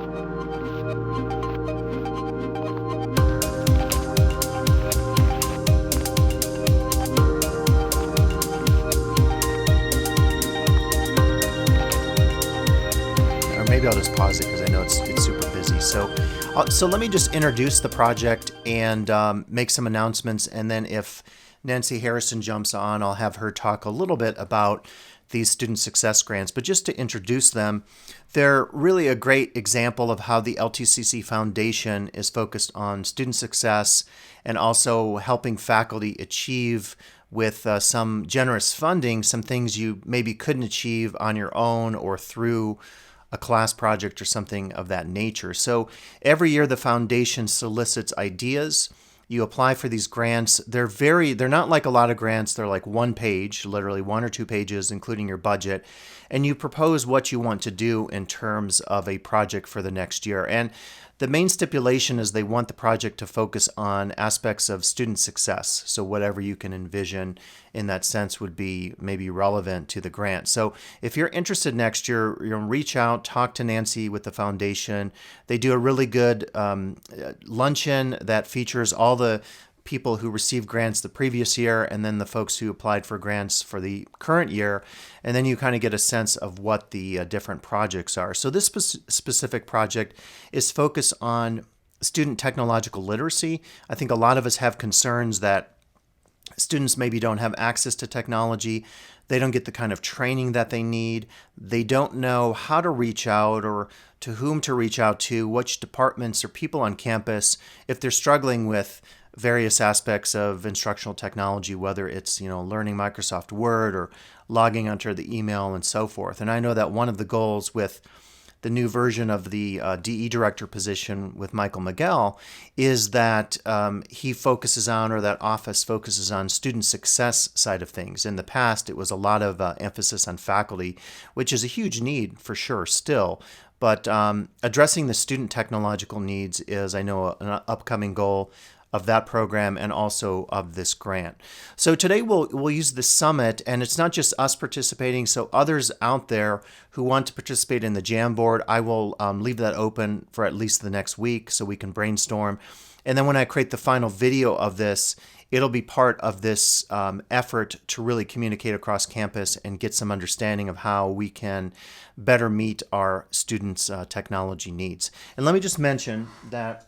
Or maybe I'll just pause it because I know it's super busy. So let me just introduce the project and make some announcements, and then if Nancy Harrison jumps on, I'll have her talk a little bit about these student success grants. But just to introduce them, they're really a great example of how the LTCC Foundation is focused on student success and also helping faculty achieve with some generous funding some things you maybe couldn't achieve on your own or through a class project or something of that nature. So every year the foundation solicits ideas. You apply for these grants. They're not like a lot of grants. They're like one page, literally 1 or 2 pages, including your budget. And you propose what you want to do in terms of a project for the next year. And the main stipulation is they want the project to focus on aspects of student success. So whatever you can envision in that sense would be maybe relevant to the grant. So if you're interested next year, reach out, talk to Nancy with the foundation. They do a really good luncheon that features all the people who received grants the previous year and then the folks who applied for grants for the current year. And then you kind of get a sense of what the different projects are. So this specific project is focused on student technological literacy. I think a lot of us have concerns that students maybe don't have access to technology. They don't get the kind of training that they need. They don't know how to reach out or to whom to reach out to, which departments or people on campus, if they're struggling with various aspects of instructional technology, whether it's learning Microsoft Word or logging onto the email and so forth. And I know that one of the goals with the new version of the DE director position with Michael Miguel is that he focuses on, or that office focuses on, student success side of things. In the past, it was a lot of emphasis on faculty, which is a huge need for sure still. But addressing the student technological needs is, I know, an upcoming goal of that program and also of this grant. So today we'll use the summit, and it's not just us participating, so others out there who want to participate in the Jamboard, I will leave that open for at least the next week so we can brainstorm. And then when I create the final video of this, it'll be part of this effort to really communicate across campus and get some understanding of how we can better meet our students' technology needs. And let me just mention that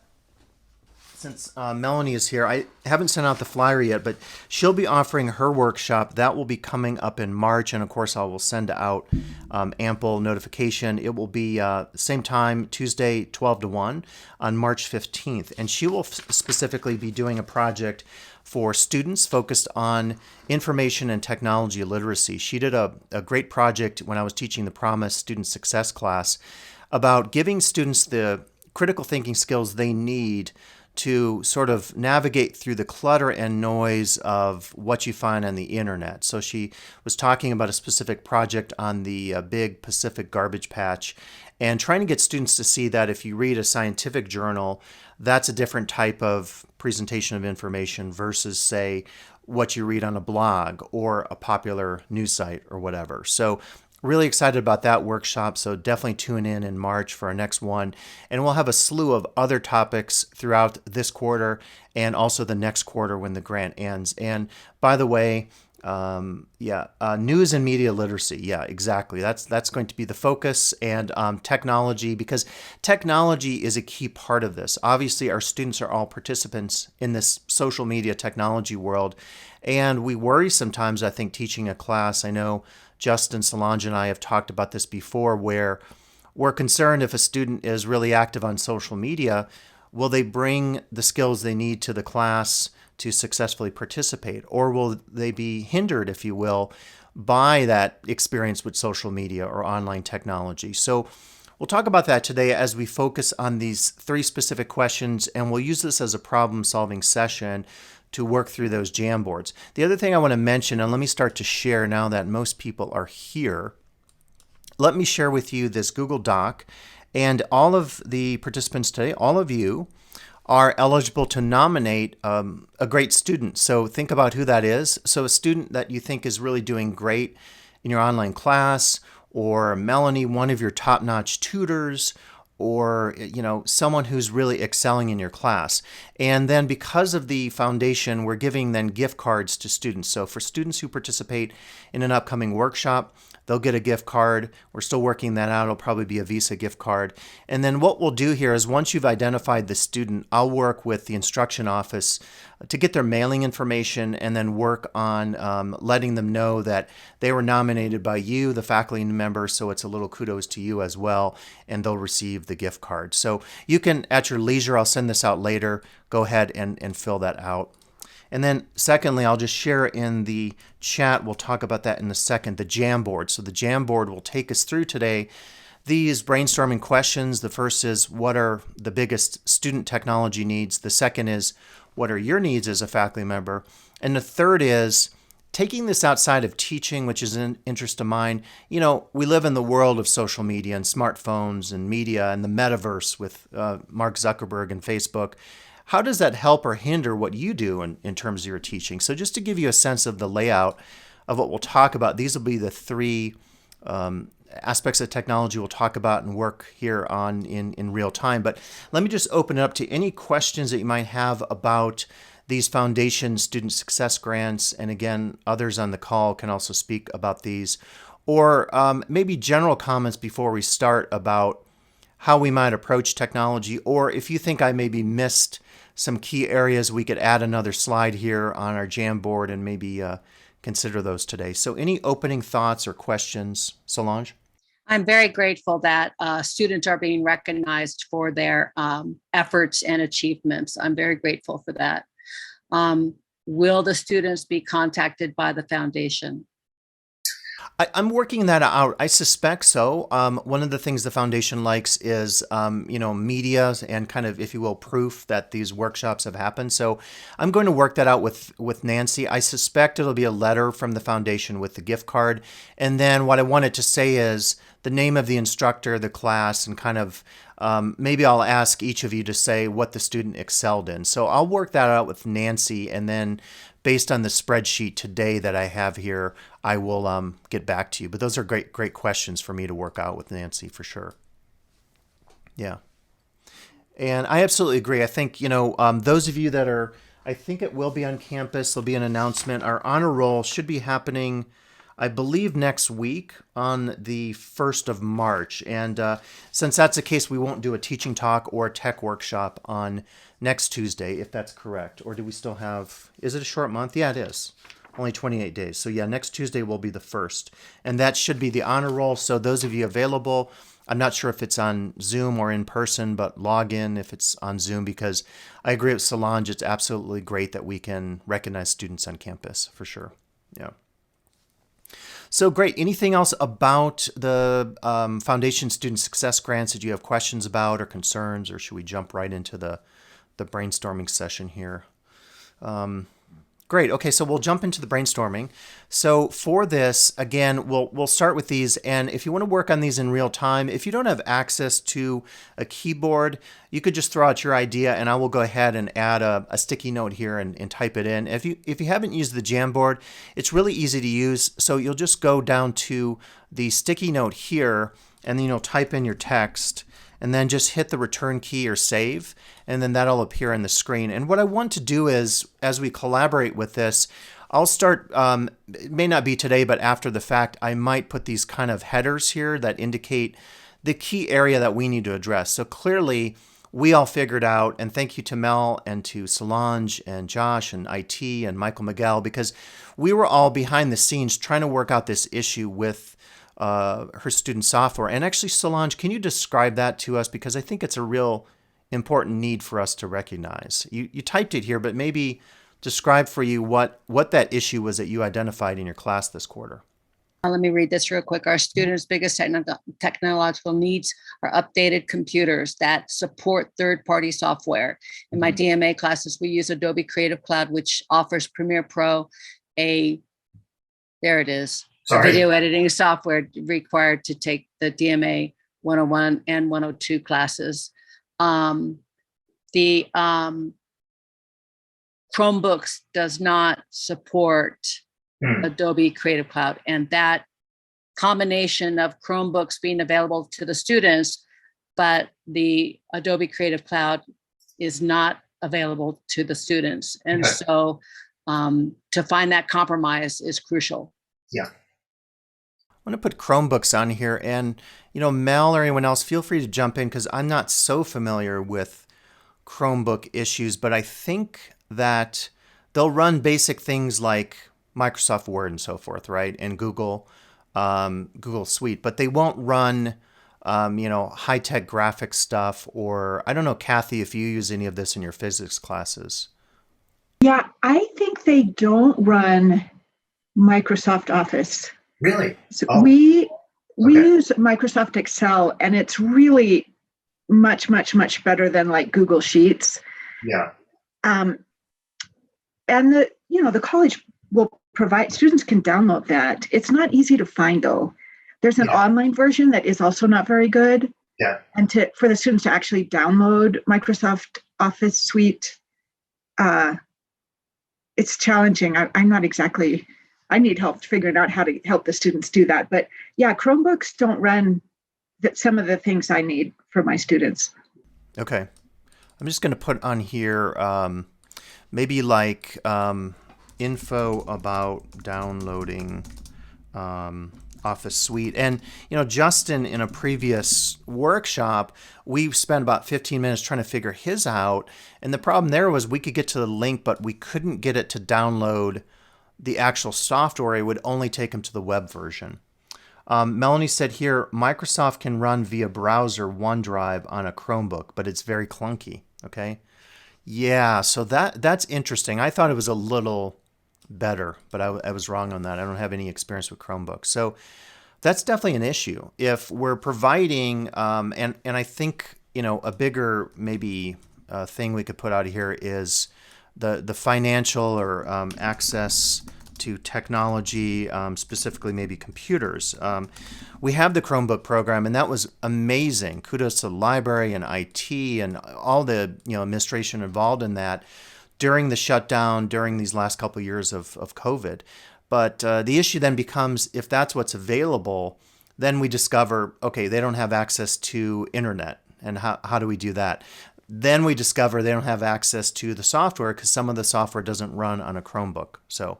since Melanie is here, I haven't sent out the flyer yet, but she'll be offering her workshop. That will be coming up in March, and of course I will send out ample notification. It will be same time, Tuesday, 12 to 1 on March 15th, and she will specifically be doing a project for students focused on information and technology literacy. She did a great project when I was teaching the Promise Student Success class about giving students the critical thinking skills they need to sort of navigate through the clutter and noise of what you find on the internet. So she was talking about a specific project on the big Pacific garbage patch and trying to get students to see that if you read a scientific journal, that's a different type of presentation of information versus, say, what you read on a blog or a popular news site or whatever. So really excited about that workshop, so definitely tune in March for our next one. And we'll have a slew of other topics throughout this quarter and also the next quarter when the grant ends. And by the way, news and media literacy. Yeah, exactly. That's going to be the focus, and technology, because technology is a key part of this. Obviously, our students are all participants in this social media technology world, and we worry sometimes, I think, teaching a class. I know Justin Solange and I have talked about this before, where we're concerned if a student is really active on social media, will they bring the skills they need to the class to successfully participate, or will they be hindered, if you will, by that experience with social media or online technology? So we'll talk about that today as we focus on these 3 specific questions, and we'll use this as a problem-solving session to work through those Jamboards. The other thing I want to mention, and let me start to share now that most people are here, let me share with you this Google Doc, and all of the participants today, all of you, are eligible to nominate a great student. So think about who that is. So a student that you think is really doing great in your online class, or Melanie, one of your top-notch tutors, or someone who's really excelling in your class. And then because of the foundation, we're giving then gift cards to students. So for students who participate in an upcoming workshop, they'll get a gift card. We're still working that out. It'll probably be a Visa gift card. And then what we'll do here is once you've identified the student, I'll work with the instruction office to get their mailing information and then work on letting them know that they were nominated by you, the faculty member, so it's a little kudos to you as well, and they'll receive the gift card. So you can, at your leisure, I'll send this out later, go ahead and fill that out. And then secondly, I'll just share in the chat, we'll talk about that in a second, the Jamboard. So the Jamboard will take us through today these brainstorming questions. The first is, what are the biggest student technology needs? The second is, what are your needs as a faculty member? And the third is, taking this outside of teaching, which is an interest of mine. We live in the world of social media and smartphones and media and the metaverse with Mark Zuckerberg and Facebook. How does that help or hinder what you do in terms of your teaching? So just to give you a sense of the layout of what we'll talk about, these will be the three aspects of technology we'll talk about and work here on in real time. But let me just open it up to any questions that you might have about these foundation student success grants. And again, others on the call can also speak about these, or maybe general comments before we start about how we might approach technology, or if you think I maybe missed some key areas, we could add another slide here on our Jamboard and maybe consider those today. So any opening thoughts or questions, Solange? I'm very grateful that students are being recognized for their efforts and achievements. I'm very grateful for that. Will the students be contacted by the foundation? I'm working that out. I suspect so. One of the things the foundation likes is, media and kind of, if you will, proof that these workshops have happened. So I'm going to work that out with Nancy. I suspect it'll be a letter from the foundation with the gift card. And then what I wanted to say is the name of the instructor, the class, and kind of maybe I'll ask each of you to say what the student excelled in. So I'll work that out with Nancy, and then based on the spreadsheet today that I have here, I will get back to you. But those are great questions for me to work out with Nancy for sure. Yeah. And I absolutely agree. I think, those of you that are, I think it will be on campus, there'll be an announcement. Our honor roll should be happening, I believe, next week on the 1st of March. And since that's the case, we won't do a teaching talk or a tech workshop on next Tuesday, if that's correct. Or do we still have, is it a short month? Yeah, it is. Only 28 days. So yeah, next Tuesday will be the 1st. And that should be the honor roll. So those of you available, I'm not sure if it's on Zoom or in person, but log in if it's on Zoom, because I agree with Solange, it's absolutely great that we can recognize students on campus, for sure. Yeah. So great. Anything else about the Foundation Student Success Grants that you have questions about or concerns, or should we jump right into the brainstorming session here? Great. Okay, so we'll jump into the brainstorming. So for this, again, we'll start with these, and if you want to work on these in real time, if you don't have access to a keyboard, you could just throw out your idea, and I will go ahead and add a sticky note here and type it in. If you haven't used the Jamboard, it's really easy to use. So you'll just go down to the sticky note here, and then you'll type in your text, and then just hit the return key or save, and then that'll appear on the screen. And what I want to do is, as we collaborate with this, I'll start, it may not be today, but after the fact, I might put these kind of headers here that indicate the key area that we need to address. So clearly, we all figured out, and thank you to Mel and to Solange and Josh and IT and Michael Miguel, because we were all behind the scenes trying to work out this issue with her student software. And actually, Solange, can you describe that to us? Because I think it's a real important need for us to recognize. You typed it here, but maybe describe for you what that issue was that you identified in your class this quarter. Let me read this real quick. Our students' biggest technological needs are updated computers that support third-party software. In my DMA classes, we use Adobe Creative Cloud, which offers Premiere Pro, there it is. Sorry. Video editing software required to take the DMA 101 and 102 classes. The Chromebooks does not support Adobe Creative Cloud, and that combination of Chromebooks being available to the students, but the Adobe Creative Cloud is not available to the students. And so to find that compromise is crucial. Yeah. I'm going to put Chromebooks on here, and Mel or anyone else, feel free to jump in because I'm not so familiar with Chromebook issues, but I think that they'll run basic things like Microsoft Word and so forth, right? And Google Suite, but they won't run high-tech graphics stuff. Or I don't know, Kathy, if you use any of this in your physics classes. Yeah, I think they don't run Microsoft Office. Really? So we use Microsoft Excel, and it's really much, much, much better than like Google Sheets. Yeah. And the college will provide, students can download that. It's not easy to find though. There's an online version that is also not very good. Yeah. And for the students to actually download Microsoft Office Suite, it's challenging. I need help figuring out how to help the students do that. But yeah, Chromebooks don't run some of the things I need for my students. Okay. I'm just going to put on here maybe like info about downloading Office Suite. And, Justin, in a previous workshop, we spent about 15 minutes trying to figure his out. And the problem there was we could get to the link, but we couldn't get it to download the actual software. It would only take him to the web version. Melanie said here, Microsoft can run via browser OneDrive on a Chromebook, but it's very clunky. Okay. Yeah, so that's interesting. I thought it was a little better, but I was wrong on that. I don't have any experience with Chromebooks. So that's definitely an issue. If we're providing, and I think, a bigger maybe thing we could put out here is the financial or access to technology, specifically maybe computers. We have the Chromebook program, and that was amazing. Kudos to the library and IT and all the administration involved in that during the shutdown, during these last couple of years of COVID. But the issue then becomes, if that's what's available, then we discover, okay, they don't have access to internet. And how do we do that? Then we discover they don't have access to the software because some of the software doesn't run on a Chromebook. So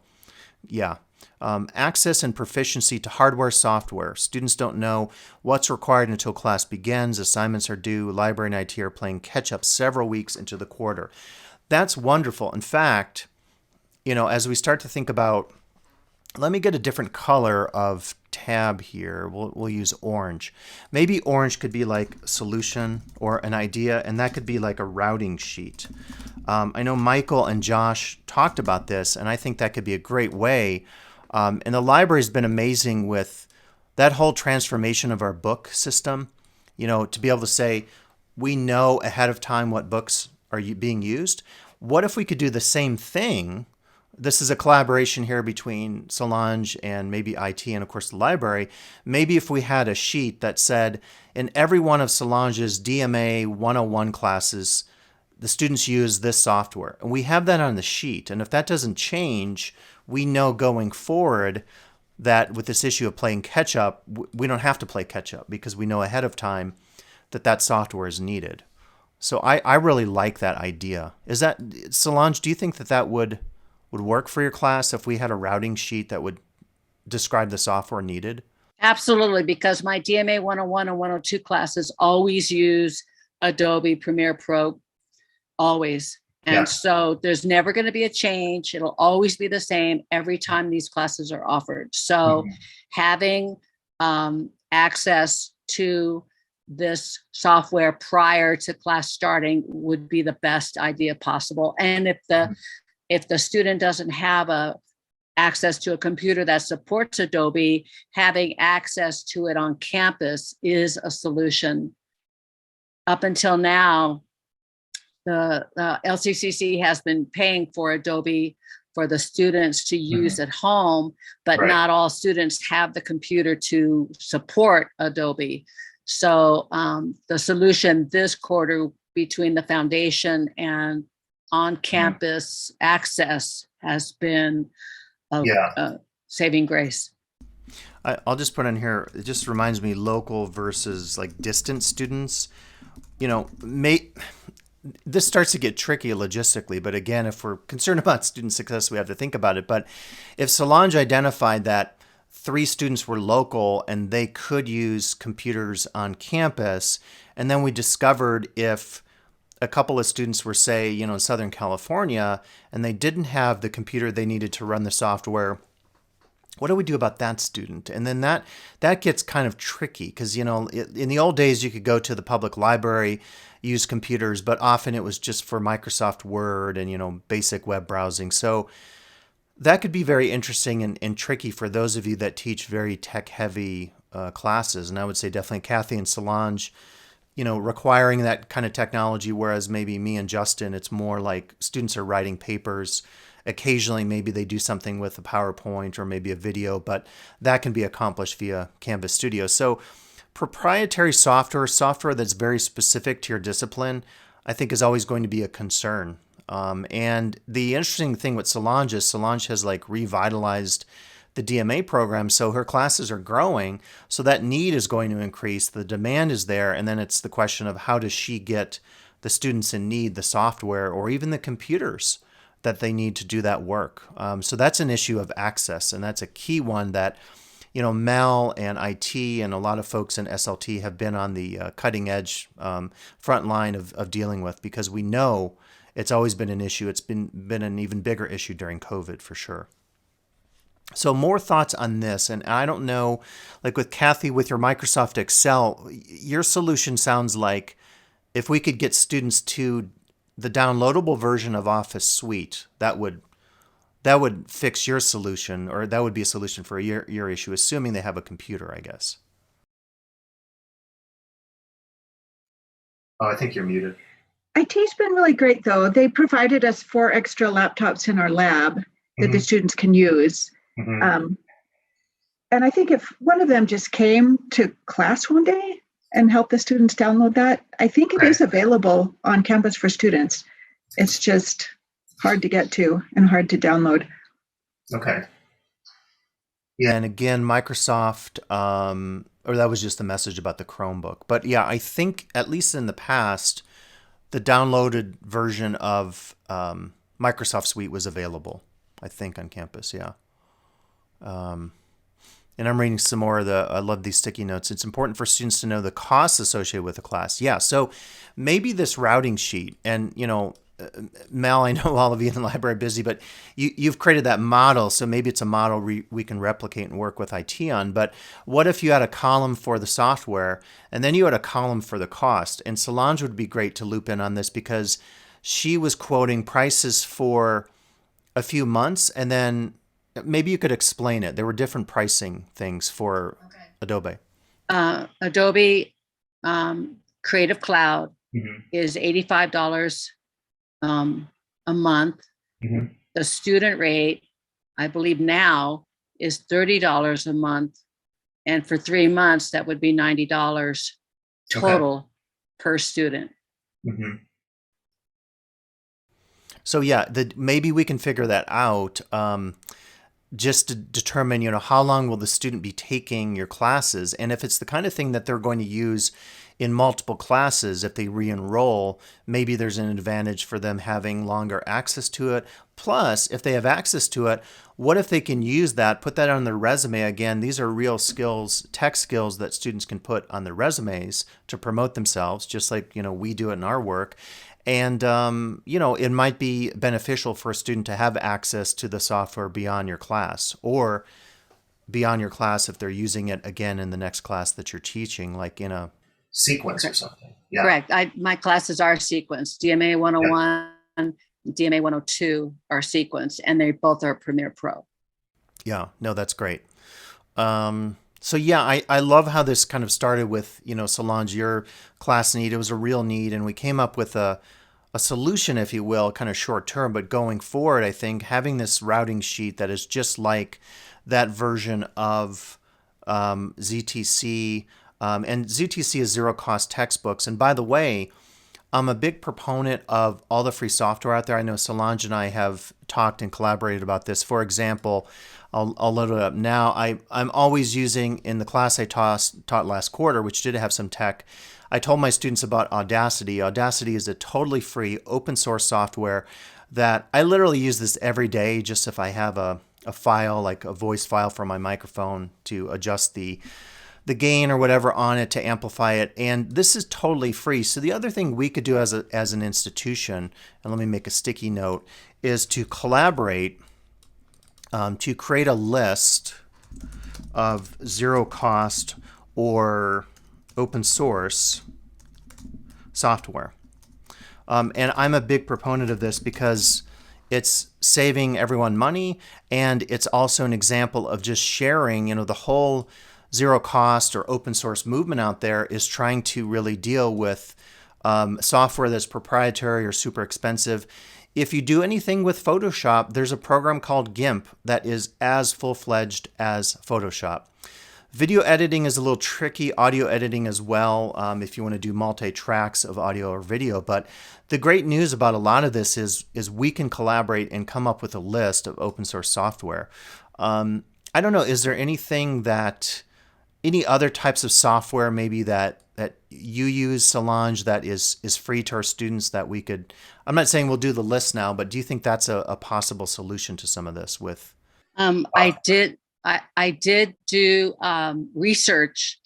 yeah. Access and proficiency to hardware, software. Students don't know what's required until class begins. Assignments are due. Library and IT are playing catch up several weeks into the quarter. That's wonderful. In fact, as we start to think about, let me get a different color of tab here. We'll use orange. Maybe orange could be like solution or an idea, and that could be like a routing sheet. I know Michael and Josh talked about this, and I think that could be a great way. And the library's been amazing with that whole transformation of our book system, to be able to say, we know ahead of time what books are being used. What if we could do the same thing? This is a collaboration here between Solange and maybe IT and, of course, the library. Maybe if we had a sheet that said, in every one of Solange's DMA 101 classes, the students use this software. And we have that on the sheet. And if that doesn't change, we know going forward that with this issue of playing catch up, we don't have to play catch up because we know ahead of time that software is needed. So I really like that idea. Is that, Solange, do you think that would work for your class if we had a routing sheet that would describe the software needed? Absolutely, because my DMA 101 and 102 classes always use Adobe Premiere Pro, always. And so there's never going to be a change. It'll always be the same every time these classes are offered. So having access to this software prior to class starting would be the best idea possible. And if the student doesn't have access to a computer that supports Adobe, having access to it on campus is a solution. Up until now, the LCCC has been paying for Adobe for the students to use at home, but not all students have the computer to support Adobe. So the solution this quarter between the foundation and on-campus access has been a saving grace. I'll just put in here, it just reminds me local versus like distant students. this starts to get tricky logistically, but again, if we're concerned about student success, we have to think about it. But if Solange identified that 3 students were local and they could use computers on campus, and then we discovered if a couple of students were, say, in Southern California, and they didn't have the computer they needed to run the software, what do we do about that student? And then that gets kind of tricky because, in the old days, you could go to the public library, use computers, but often it was just for Microsoft Word and, basic web browsing. So that could be very interesting and tricky for those of you that teach very tech-heavy classes. And I would say definitely Kathy and Solange, requiring that kind of technology, whereas maybe me and Justin, it's more like students are writing papers. Occasionally, maybe they do something with a PowerPoint or maybe a video, but that can be accomplished via Canvas Studio. So proprietary software that's very specific to your discipline, I think is always going to be a concern. And the interesting thing with Solange is Solange has revitalized the DMA program, so her classes are growing, so that need is going to increase, the demand is there, and then it's the question of how does she get the students in need the software or even the computers that they need to do that work. So that's an issue of access, and that's a key one that Mel and IT and a lot of folks in SLT have been on the cutting edge front line of dealing with, because we know it's always been an issue. It's been an even bigger issue during COVID for sure. So more thoughts on this, and I don't know, with Kathy, with your Microsoft Excel, your solution sounds like if we could get students to the downloadable version of Office Suite, that would fix your solution, or that would be a solution for your issue, assuming they have a computer, I guess. Oh, I think you're muted. IT's been really great, though. They provided us 4 extra laptops in our lab that the students can use. And I think if one of them just came to class one day and helped the students download that, I think it is available on Canvas for Students. It's just hard to get to and hard to download. Okay. Yeah, and again, Microsoft, or that was just the message about the Chromebook. But yeah, I think at least in the past, the downloaded version of Microsoft Suite was available, I think, on campus. Yeah. And I'm reading some more of I love these sticky notes. It's important for students to know the costs associated with the class. Yeah. So maybe this routing sheet, and, Mel, I know all of you in the library are busy, but you've created that model. So maybe it's a model we can replicate and work with IT on. But what if you had a column for the software and then you had a column for the cost? And Solange would be great to loop in on this, because she was quoting prices for a few months, and then maybe you could explain it. There were different pricing things for Adobe. Adobe Creative Cloud is $85 a month. The student rate, I believe now, is $30 a month. And for 3 months, that would be $90 total per student. So yeah, maybe we can figure that out. Just to determine, how long will the student be taking your classes? And if it's the kind of thing that they're going to use in multiple classes, if they re-enroll, maybe there's an advantage for them having longer access to it. Plus, if they have access to it, what if they can use that, put that on their resume? Again, these are real skills, tech skills that students can put on their resumes to promote themselves, just like, we do it in our work. And, it might be beneficial for a student to have access to the software beyond your class, or beyond your class if they're using it again in the next class that you're teaching, like in a sequence or something. Yeah. Correct. My classes are sequenced. DMA 101, and DMA 102 are sequenced, and they both are Premiere Pro. Yeah, no, that's great. So yeah, I love how this kind of started with, Solange, your class need. It was a real need, and we came up with a solution, if you will, kind of short term. But going forward, I think having this routing sheet that is just like that version of ZTC, and ZTC is zero cost textbooks. And by the way, I'm a big proponent of all the free software out there. I know Solange and I have talked and collaborated about this. For example, I'll load it up now. I'm always using, in the class I taught last quarter, which did have some tech, I told my students about Audacity. Audacity is a totally free open source software that I literally use this every day, just if I have a file, like a voice file from my microphone, to adjust the gain or whatever on it to amplify it. And this is totally free. So the other thing we could do as an institution, and let me make a sticky note, is to collaborate to create a list of zero cost or open source software. And I'm a big proponent of this because it's saving everyone money, and it's also an example of just sharing. The whole zero cost or open source movement out there is trying to really deal with software that's proprietary or super expensive. If you do anything with Photoshop, there's a program called GIMP that is as full-fledged as Photoshop. Video editing is a little tricky, audio editing as well, if you want to do multi-tracks of audio or video. But the great news about a lot of this is we can collaborate and come up with a list of open source software. I don't know, is there any other types of software maybe that you use, Solange, that is free to our students that we could, I'm not saying we'll do the list now, but do you think that's a possible solution to some of this with? I did do research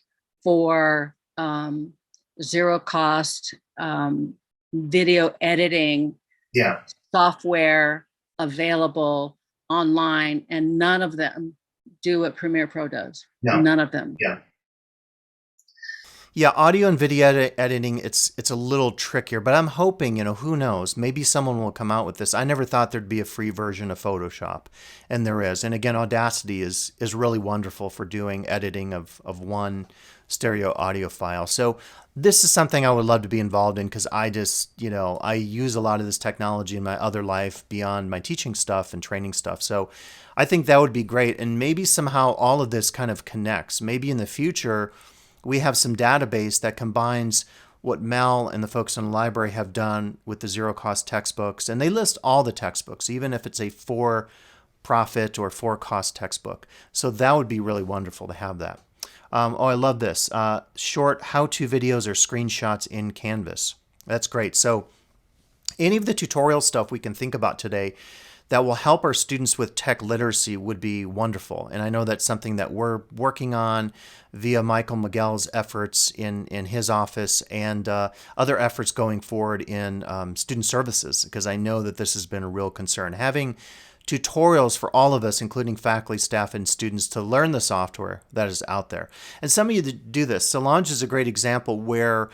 for zero cost video editing software available online, and none of them do what Premiere Pro does. No. None of them. Yeah, audio and video editing, it's a little trickier, but I'm hoping, who knows, maybe someone will come out with this. I never thought there'd be a free version of Photoshop, and there is. And again, Audacity is really wonderful for doing editing of one stereo audio file. So this is something I would love to be involved in, because I just, I use a lot of this technology in my other life beyond my teaching stuff and training stuff. So I think that would be great. And maybe somehow all of this kind of connects. Maybe in the future, we have some database that combines what Mel and the folks in the library have done with the zero cost textbooks. And they list all the textbooks, even if it's a for-profit or for-cost textbook. So that would be really wonderful to have that. I love this. Short how-to videos or screenshots in Canvas. That's great. So any of the tutorial stuff we can think about today that will help our students with tech literacy would be wonderful. And I know that's something that we're working on via Michael Miguel's efforts in his office, and other efforts going forward in student services, because I know that this has been a real concern. Having tutorials for all of us, including faculty, staff, and students, to learn the software that is out there. And some of you do this. Solange is a great example where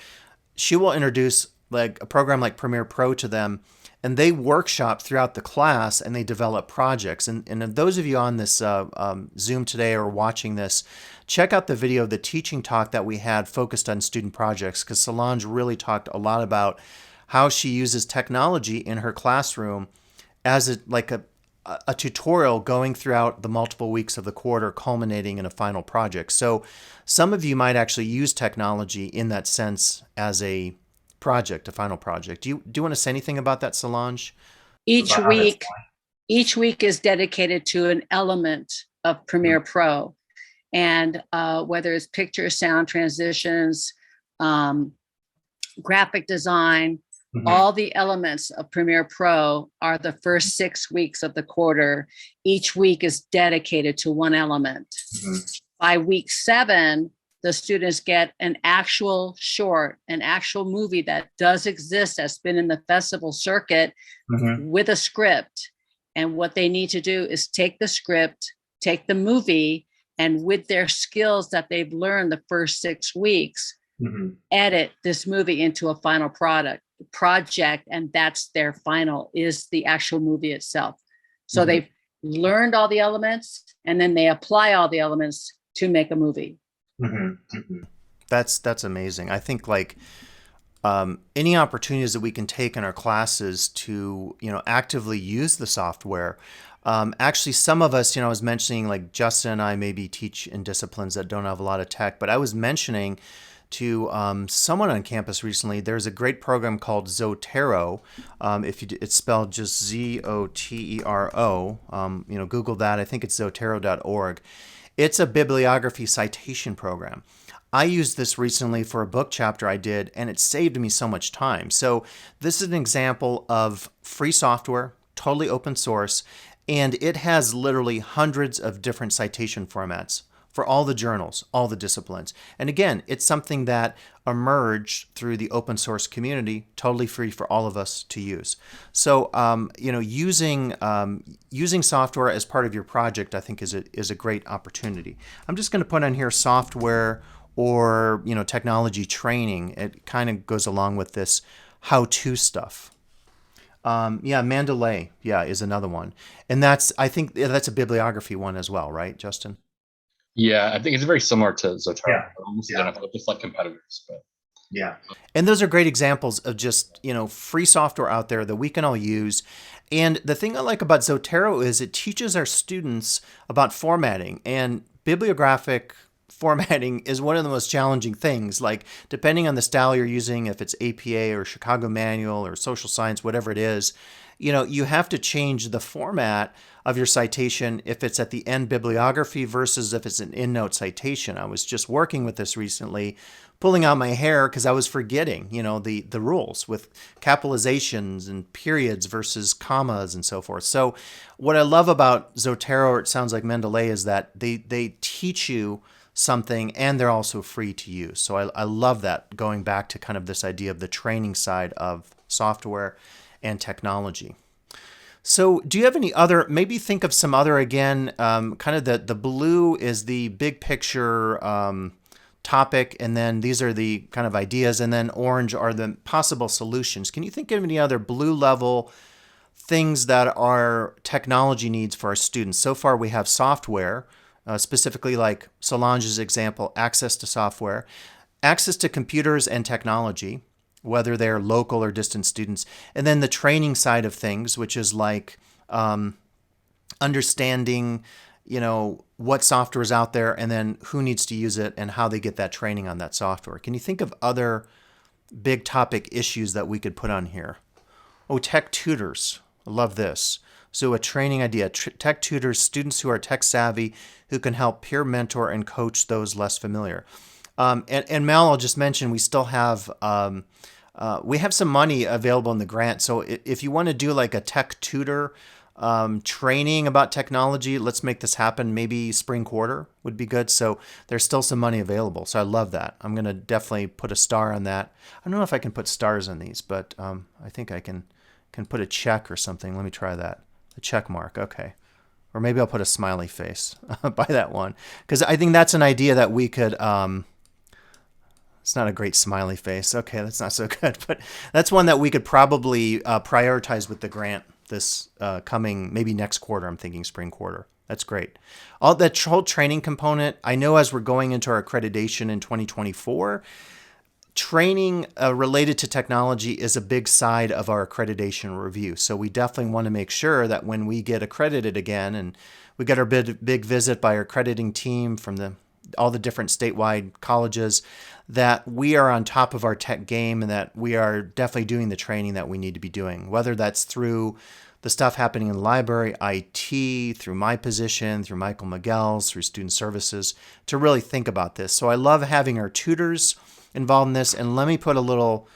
she will introduce like a program like Premiere Pro to them, and they workshop throughout the class and they develop projects. And those of you on this Zoom today or watching this, check out the video of the teaching talk that we had focused on student projects, because Solange really talked a lot about how she uses technology in her classroom as a tutorial going throughout the multiple weeks of the quarter, culminating in a final project. So some of you might actually use technology in that sense as a final project. Do you want to say anything about that, Solange? Each week is dedicated to an element of Premiere Pro, and whether it's picture, sound, transitions, graphic design, all the elements of Premiere Pro are the first 6 weeks of the quarter. Each week is dedicated to one element. By week 7, the students get an actual short, an actual movie that does exist, that's been in the festival circuit with a script. And what they need to do is take the script, take the movie, and with their skills that they've learned the first 6 weeks, edit this movie into a final project. And that's their final, is the actual movie itself. So they've learned all the elements, and then they apply all the elements to make a movie. That's amazing. I think any opportunities that we can take in our classes to actively use the software. Actually, some of us, I was mentioning, like Justin and I maybe teach in disciplines that don't have a lot of tech, but I was mentioning to someone on campus recently, there's a great program called Zotero. It's spelled just Zotero. Google that. I think it's zotero.org. It's a bibliography citation program. I used this recently for a book chapter I did, and it saved me so much time. So this is an example of free software, totally open source, and it has literally hundreds of different citation formats for all the journals, all the disciplines. And again, it's something that emerged through the open source community, totally free for all of us to use. So, using software as part of your project, I think is a great opportunity. I'm just going to put on here software or technology training. It kind of goes along with this how-to stuff. Mendeley, is another one, and I think that's a bibliography one as well, right, Justin? Yeah, I think it's very similar to Zotero. Yeah. Almost Yeah. identical, just like competitors. But Yeah. And those are great examples of just, free software out there that we can all use. And the thing I like about Zotero is it teaches our students about formatting, and bibliographic formatting is one of the most challenging things. Like, depending on the style you're using, if it's APA or Chicago Manual or social science, whatever it is, you have to change the format of your citation if it's at the end bibliography versus if it's an endnote citation. I was just working with this recently, pulling out my hair because I was forgetting, the rules with capitalizations and periods versus commas and so forth. So what I love about Zotero, or it sounds like Mendeley, is that they teach you something and they're also free to use. So I love that, going back to kind of this idea of the training side of software and technology. So do you have any other, maybe think of some other, again, kind of the blue is the big picture topic, and then these are the kind of ideas, and then orange are the possible solutions. Can you think of any other blue level things that are technology needs for our students? So far we have software, specifically like Solange's example, access to software, access to computers and technology, whether they're local or distant students, and then the training side of things, which is like understanding, what software is out there, and then who needs to use it and how they get that training on that software. Can you think of other big topic issues that we could put on here? Oh, tech tutors. I love this. So a training idea, tech tutors, students who are tech savvy, who can help peer mentor and coach those less familiar. And Mel, I'll just mention, we still have some money available in the grant. So if you want to do like a tech tutor training about technology, let's make this happen. Maybe spring quarter would be good. So there's still some money available. So I love that. I'm going to definitely put a star on that. I don't know if I can put stars on these, but I think I can put a check or something. Let me try that. A check mark. Okay. Or maybe I'll put a smiley face by that one, because I think that's an idea that we could it's not a great smiley face. Okay, that's not so good, but that's one that we could probably prioritize with the grant this coming, maybe next quarter. I'm thinking spring quarter. That's great. All that whole training component, I know as we're going into our accreditation in 2024, training related to technology is a big side of our accreditation review. So we definitely want to make sure that when we get accredited again, and we get our big visit by our accrediting team from all the different statewide colleges, that we are on top of our tech game and that we are definitely doing the training that we need to be doing, whether that's through the stuff happening in the library, IT, through my position, through Michael Miguel's, through student services, to really think about this. So I love having our tutors involved in this. And let me put a little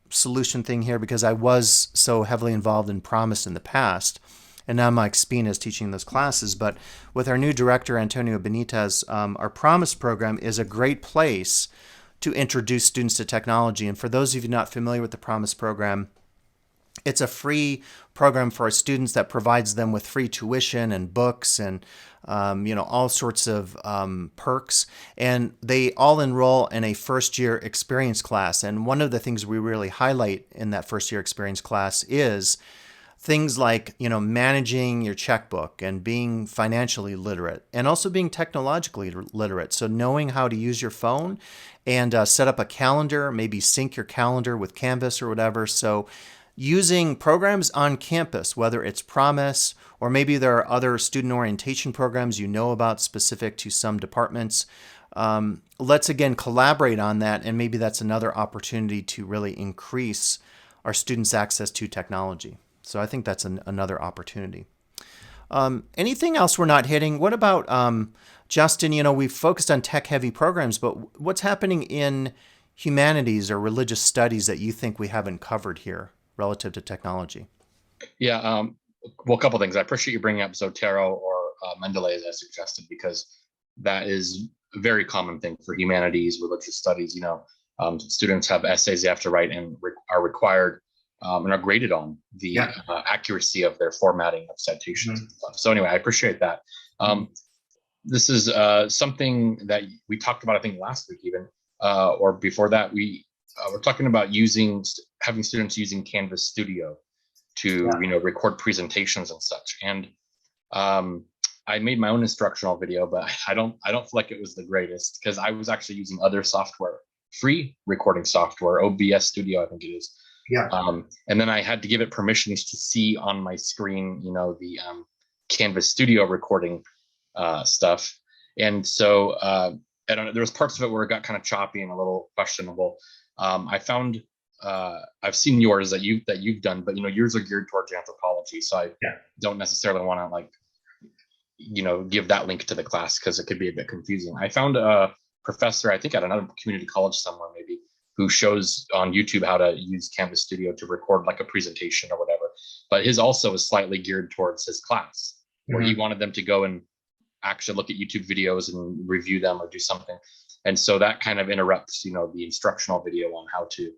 solution thing here, because I was so heavily involved in Promise in the past. And now Mike Spina is teaching those classes. But with our new director, Antonio Benitez, our Promise program is a great place to introduce students to technology. And for those of you not familiar with the Promise program, it's a free program for our students that provides them with free tuition and books and all sorts of perks. And they all enroll in a first-year experience class. And one of the things we really highlight in that first-year experience class is things like, managing your checkbook and being financially literate, and also being technologically literate. So knowing how to use your phone and set up a calendar, maybe sync your calendar with Canvas or whatever. So using programs on campus, whether it's Promise or maybe there are other student orientation programs about specific to some departments. Let's again collaborate on that, and maybe that's another opportunity to really increase our students' access to technology. So I think that's another opportunity. Anything else we're not hitting? What about Justin? We've focused on tech-heavy programs, but what's happening in humanities or religious studies that you think we haven't covered here relative to technology? Yeah, well, a couple things. I appreciate you bringing up Zotero or Mendeley, as I suggested, because that is a very common thing for humanities, religious studies. Students have essays they have to write and are required and are graded on the accuracy of their formatting of citations and stuff. So anyway, I appreciate that. This is something that we talked about, I think, last week even, or before that. We're talking about having students using Canvas Studio to record presentations and such. And I made my own instructional video, but I don't feel like it was the greatest, because I was actually using other software, free recording software, OBS Studio, I think it is. Yeah. And then I had to give it permissions to see on my screen, the Canvas Studio recording stuff. And so I don't know, there was parts of it where it got kind of choppy and a little questionable. I found I've seen yours that you've done, but yours are geared towards anthropology, so I don't necessarily want to give that link to the class, because it could be a bit confusing. I found a professor, I think at another community college somewhere maybe, who shows on YouTube how to use Canvas Studio to record like a presentation or whatever. But his also is slightly geared towards his class, where he wanted them to go and actually look at YouTube videos and review them or do something. And so that kind of interrupts, the instructional video on how to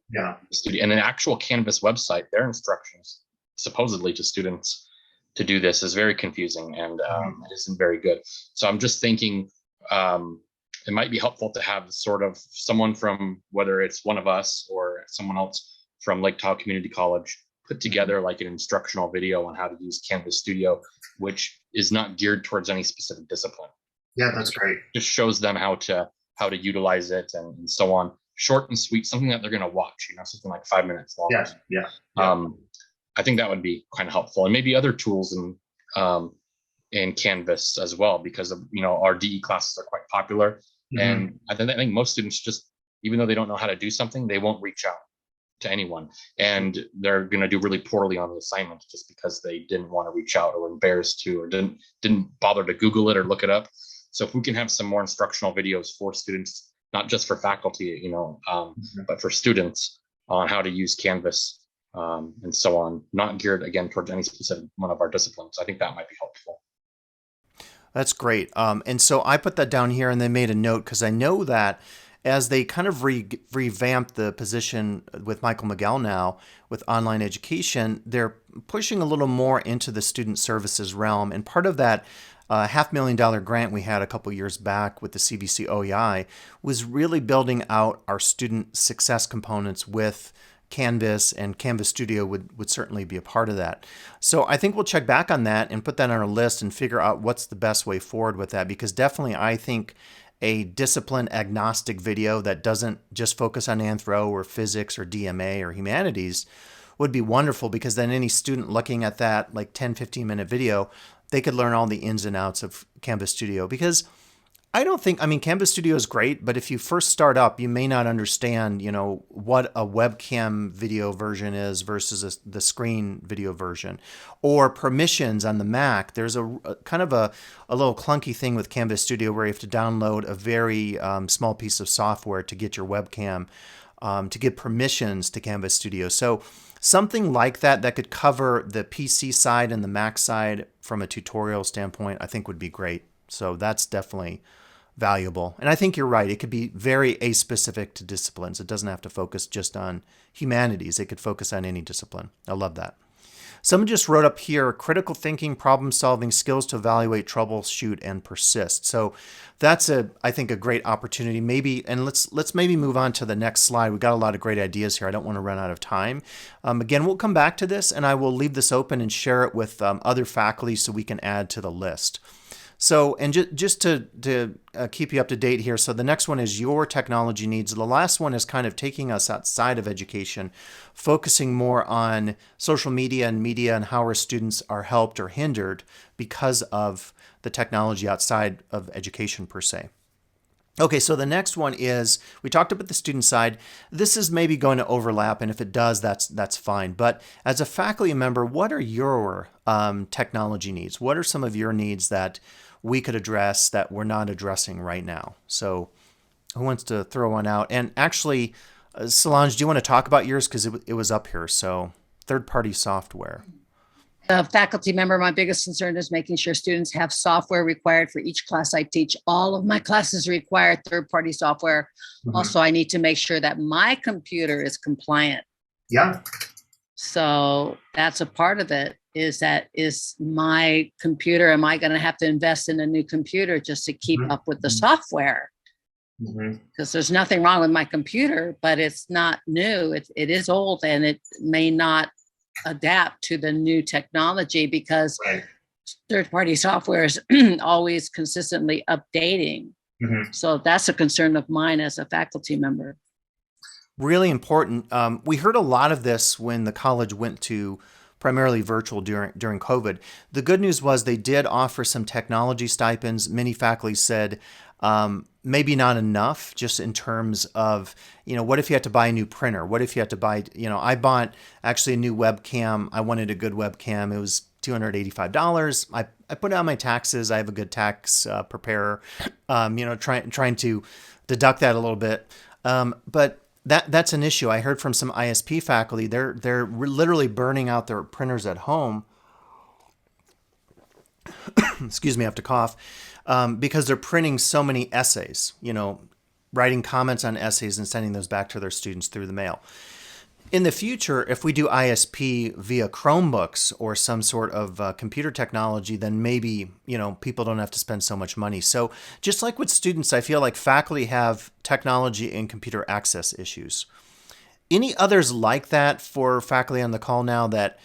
study. And the actual Canvas website, their instructions supposedly to students to do this is very confusing, and it isn't very good. So I'm just thinking it might be helpful to have sort of someone from, whether it's one of us or someone else from Lake Tahoe Community College, put together like an instructional video on how to use Canvas Studio, which is not geared towards any specific discipline. Yeah, that's great. Just shows them how to utilize it and so on. Short and sweet, something that they're going to watch, something like 5 minutes long. I think that would be kind of helpful, and maybe other tools in Canvas as well, because our DE classes are quite popular. And I think most students, just even though they don't know how to do something, they won't reach out to anyone, and they're going to do really poorly on the assignment just because they didn't want to reach out, or were embarrassed to, or didn't bother to Google it or look it up. So if we can have some more instructional videos for students, not just for faculty, but for students, on how to use Canvas and so on, not geared again towards any specific one of our disciplines, I think that might be helpful. That's great. And so I put that down here, and they made a note, because I know that as they kind of revamped the position with Michael Miguel now with online education, they're pushing a little more into the student services realm. And part of that $500,000 grant we had a couple years back with the CVC OEI was really building out our student success components with Canvas, and Canvas Studio would certainly be a part of that. So I think we'll check back on that and put that on our list and figure out what's the best way forward with that, because definitely I think a discipline agnostic video that doesn't just focus on anthro or physics or DMA or humanities would be wonderful, because then any student looking at that like 10-15 minute video, they could learn all the ins and outs of Canvas Studio. Because Canvas Studio is great, but if you first start up, you may not understand, what a webcam video version is versus the screen video version, or permissions on the Mac. There's a kind of a little clunky thing with Canvas Studio where you have to download a very small piece of software to get your webcam, to give permissions to Canvas Studio. So something like that could cover the PC side and the Mac side from a tutorial standpoint, I think would be great. So that's definitely valuable. And I think you're right. It could be very aspecific to disciplines. It doesn't have to focus just on humanities. It could focus on any discipline. I love that. Someone just wrote up here, critical thinking, problem solving, skills to evaluate, troubleshoot, and persist. So that's I think a great opportunity. And let's maybe move on to the next slide. We've got a lot of great ideas here. I don't want to run out of time. Again, we'll come back to this, and I will leave this open and share it with other faculty so we can add to the list. So, and just to keep you up to date here, so the next one is your technology needs. The last one is kind of taking us outside of education, focusing more on social media and how our students are helped or hindered because of the technology outside of education per se. Okay, so the next one is we talked about the student side. This is maybe going to overlap, and if it does, that's fine. But as a faculty member, what are your technology needs? What are some of your needs that we could address that we're not addressing right now? So, who wants to throw one out? And actually, Solange, do you want to talk about yours because it was up here? So, third-party software. A faculty member, my biggest concern is making sure students have software required for each class I teach. All of my classes require third-party software. Also, I need to make sure that my computer is compliant. Yeah. So that's a part of it. Is my computer, am I going to have to invest in a new computer just to keep up with the software? Because there's nothing wrong with my computer, but it's not new. It is old, and it may not adapt to the new technology because third-party software is always consistently updating. So that's a concern of mine as a faculty member. Really important. We heard a lot of this when the college went to primarily virtual during COVID. The good news was they did offer some technology stipends. Many faculty said maybe not enough, just in terms of, what if you had to buy a new printer? What if you had to buy, I bought actually a new webcam. I wanted a good webcam. It was $285. I put it on my taxes. I have a good tax preparer, trying to deduct that a little bit. But that's an issue. I heard from some ISP faculty, they're literally burning out their printers at home. Excuse me, I have to cough. Because they're printing so many essays, writing comments on essays and sending those back to their students through the mail. In the future, if we do ISP via Chromebooks or some sort of computer technology, then maybe, people don't have to spend so much money. So just like with students, I feel like faculty have technology and computer access issues. Any others like that for faculty on the call now that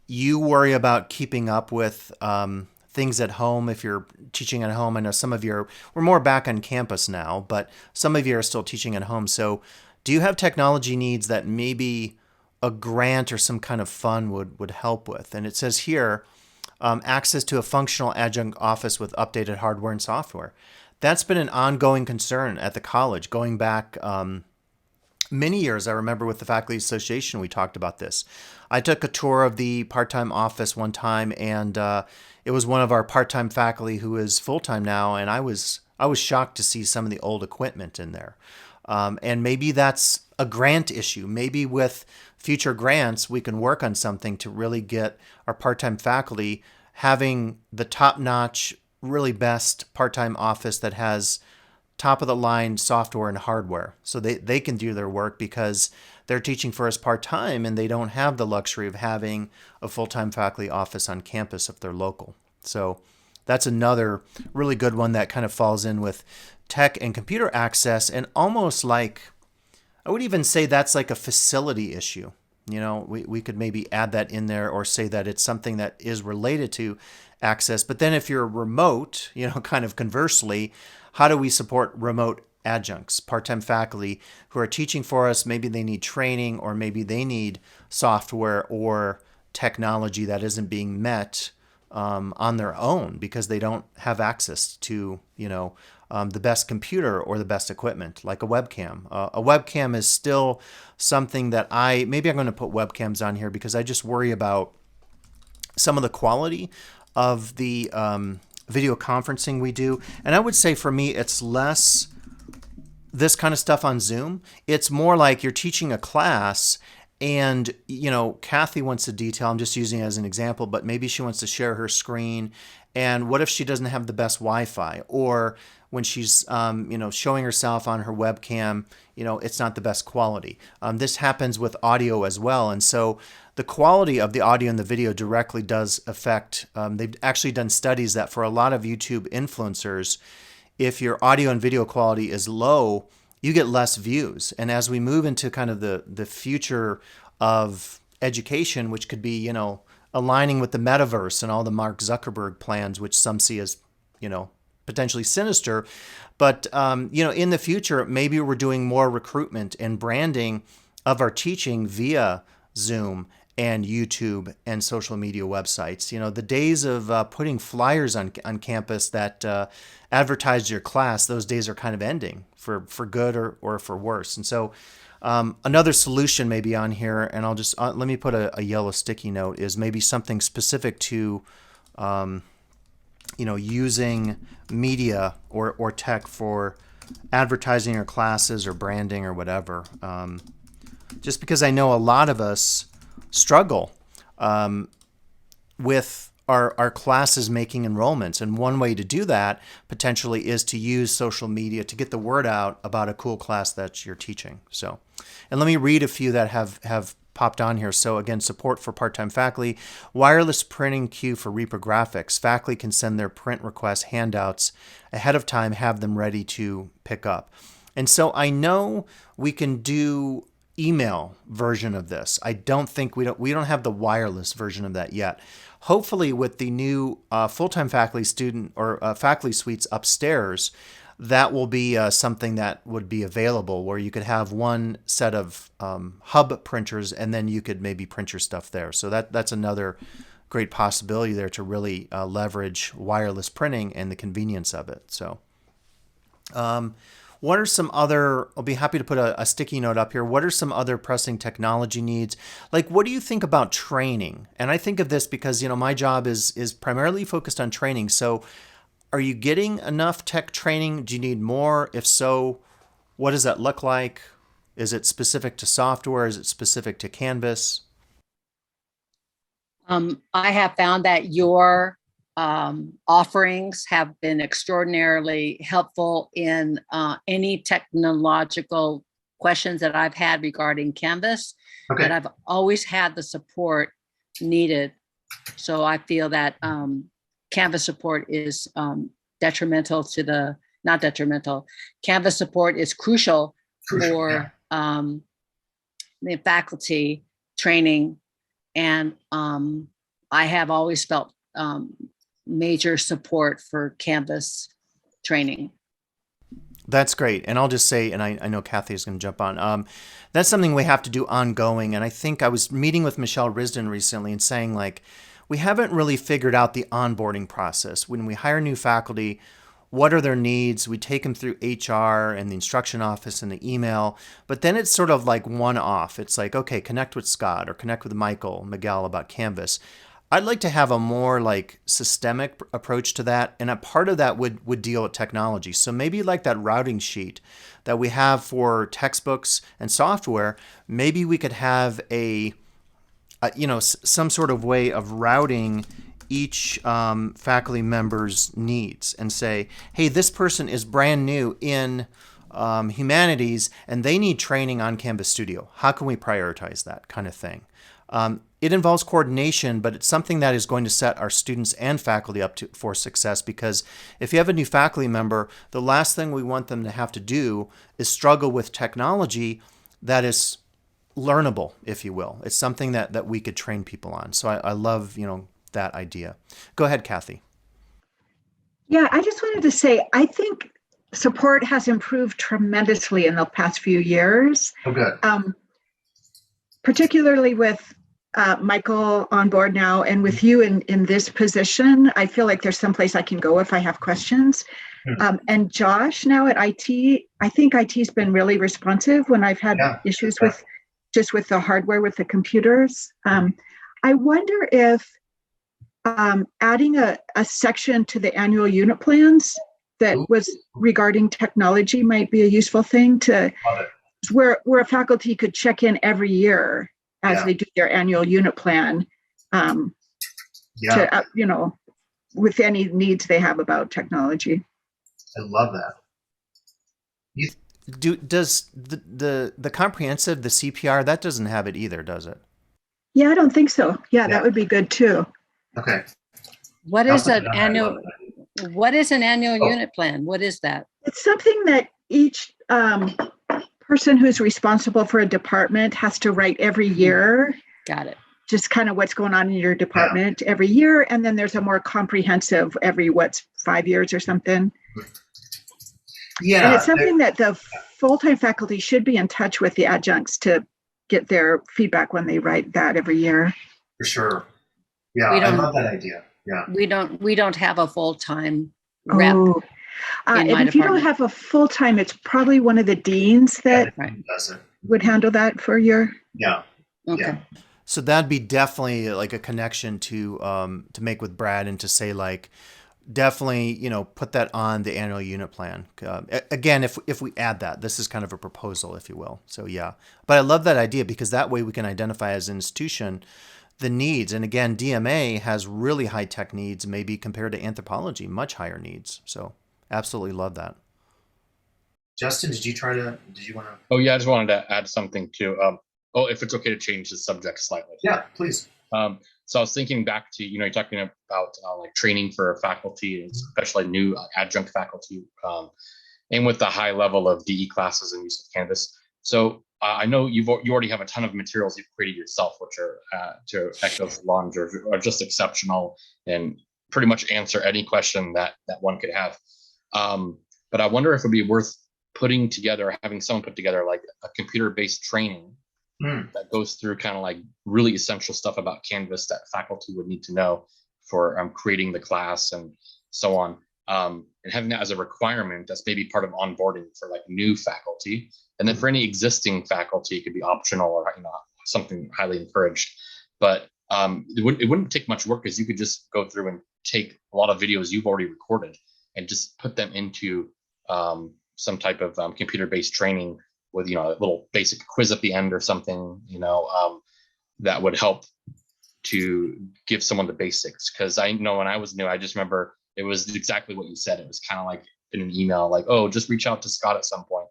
you worry about keeping up with things at home if you're teaching at home? I know some of we're more back on campus now, but some of you are still teaching at home. So do you have technology needs that maybe a grant or some kind of fund would help with? And it says here, access to a functional adjunct office with updated hardware and software. That's been an ongoing concern at the college going back many years. I remember with the Faculty Association, we talked about this. I took a tour of the part-time office one time, and it was one of our part-time faculty who is full-time now, and I was shocked to see some of the old equipment in there. And maybe that's a grant issue. Maybe with future grants, we can work on something to really get our part-time faculty having the top-notch, really best part-time office that has top-of-the-line software and hardware, so they can do their work because they're teaching for us part-time and they don't have the luxury of having a full-time faculty office on campus if they're local. So that's another really good one that kind of falls in with tech and computer access, and almost like, I would even say that's like a facility issue. We could maybe add that in there or say that it's something that is related to access. But then if you're remote, kind of conversely, how do we support remote adjuncts, part-time faculty who are teaching for us? Maybe they need training, or maybe they need software or technology that isn't being met on their own because they don't have access to, the best computer or the best equipment, like a webcam. A webcam is still something that maybe I'm going to put webcams on here because I just worry about some of the quality of the video conferencing we do. And I would say for me, it's less this kind of stuff on Zoom. It's more like you're teaching a class and, Kathy wants to detail, I'm just using it as an example, but maybe she wants to share her screen. And what if she doesn't have the best Wi-Fi? Or when she's, showing herself on her webcam, it's not the best quality. This happens with audio as well. And so the quality of the audio and the video directly does affect, they've actually done studies that for a lot of YouTube influencers, if your audio and video quality is low, you get less views. And as we move into kind of the future of education, which could be, aligning with the metaverse and all the Mark Zuckerberg plans, which some see as, potentially sinister. But, in the future, maybe we're doing more recruitment and branding of our teaching via Zoom and YouTube and social media websites. You know, the days of putting flyers on campus that advertised your class, those days are kind of ending for good or for worse. And so another solution maybe on here, and I'll just let me put a yellow sticky note, is maybe something specific to using media or tech for advertising your classes or branding or whatever. Just because I know a lot of us struggle with our classes making enrollments. And one way to do that potentially is to use social media to get the word out about a cool class that you're teaching. So, and let me read a few that have popped on here. So again, support for part-time faculty, wireless printing queue for reprographics. Faculty can send their print requests, handouts ahead of time, have them ready to pick up. And so I know we can do email version of this. I don't think we don't have the wireless version of that yet. Hopefully with the new full-time faculty student or faculty suites upstairs, that will be something that would be available where you could have one set of hub printers and then you could maybe print your stuff there. So that's another great possibility there to really leverage wireless printing and the convenience of it. So what are some other, I'll be happy to put a sticky note up here. What are some other pressing technology needs? Like, what do you think about training? And I think of this because, my job is primarily focused on training. So are you getting enough tech training? Do you need more? If so, what does that look like? Is it specific to software? Is it specific to Canvas? I have found that your offerings have been extraordinarily helpful in any technological questions that I've had regarding Canvas. Okay. But I've always had the support needed. So I feel that Canvas support is detrimental to not detrimental. Canvas support is crucial for the faculty training. And I have always felt major support for Canvas training. That's great. And I'll just say, and I know Kathy is going to jump on, that's something we have to do ongoing. And I think I was meeting with Michelle Risden recently and saying, like, we haven't really figured out the onboarding process. When we hire new faculty, what are their needs? We take them through HR and the instruction office and the email, but then it's sort of like one-off. It's like, okay, connect with Scott or connect with Miguel about Canvas. I'd like to have a more like systemic approach to that. And a part of that would deal with technology. So maybe like that routing sheet that we have for textbooks and software, maybe we could have some sort of way of routing each faculty member's needs and say, hey, this person is brand new in humanities and they need training on Canvas Studio. How can we prioritize that kind of thing? It involves coordination, but it's something that is going to set our students and faculty up for success, because if you have a new faculty member, the last thing we want them to have to do is struggle with technology that is learnable, if you will. It's something that we could train people on. So I love, that idea. Go ahead, Kathy. Yeah, I just wanted to say, I think support has improved tremendously in the past few years. Oh, good. Particularly with Michael on board now and with you in this position, I feel like there's someplace I can go if I have questions. And Josh now at IT, I think IT's been really responsive when I've had issues with the hardware, with the computers. I wonder if adding a section to the annual unit plans that was regarding technology might be a useful thing to where a faculty could check in every year as they do their annual unit plan to, with any needs they have about technology. I love that. Does the comprehensive, the CPR, that doesn't have it either, does it? Yeah, I don't think so. Yeah, that would be good too. Okay. What is an annual unit plan? What is that? It's something that each person who's responsible for a department has to write every year. Got it. Just kind of what's going on in your department every year. And then there's a more comprehensive every 5 years or something. Yeah. And it's something that the full-time faculty should be in touch with the adjuncts to get their feedback when they write that every year. For sure. Yeah, We I don't- love that idea. Yeah. We don't have a full-time rep. Oh, in and my if you don't department. have a full-time, it's probably one of the deans that Right. Does it? would handle that for your. Yeah. Okay. Yeah. So that'd be definitely like a connection to make with Brad and to say like, definitely, put that on the annual unit plan. Again, if we add that, this is kind of a proposal, if you will. So yeah, but I love that idea because that way we can identify as an institution the needs. And again, DMA has really high tech needs, maybe compared to anthropology, much higher needs. So absolutely love that. Justin, did you want to? Oh yeah, I just wanted to add something too. If it's okay to change the subject slightly. Yeah, please. So I was thinking back to, you're talking about like training for faculty, especially new adjunct faculty, and with the high level of DE classes and use of Canvas. So I know you already have a ton of materials you've created yourself, which are, to echo Solange, are just exceptional and pretty much answer any question that one could have. But I wonder if it'd be worth having someone put together like a computer-based training that goes through kind of like really essential stuff about Canvas that faculty would need to know for creating the class and so on. And having that as a requirement, that's maybe part of onboarding for like new faculty. And then for any existing faculty, it could be optional or something highly encouraged. But it wouldn't take much work because you could just go through and take a lot of videos you've already recorded and just put them into some type of computer-based training with a little basic quiz at the end or something, that would help to give someone the basics. Because I know when I was new, I just remember it was exactly what you said. It was kind of like in an email, like, oh, just reach out to Scott at some point.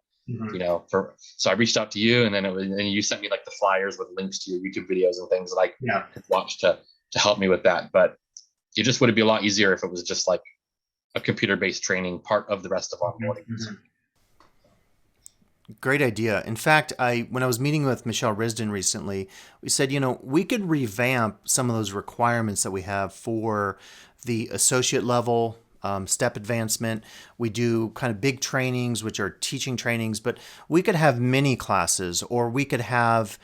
So I reached out to you, and then you sent me like the flyers with links to your YouTube videos and things that I could watch to help me with that. But it just would be a lot easier if it was just like a computer-based training part of the rest of onboarding. Great idea. In fact, when I was meeting with Michelle Risden recently, we said, we could revamp some of those requirements that we have for the associate level step advancement. We do kind of big trainings, which are teaching trainings, but we could have mini classes, or we could have,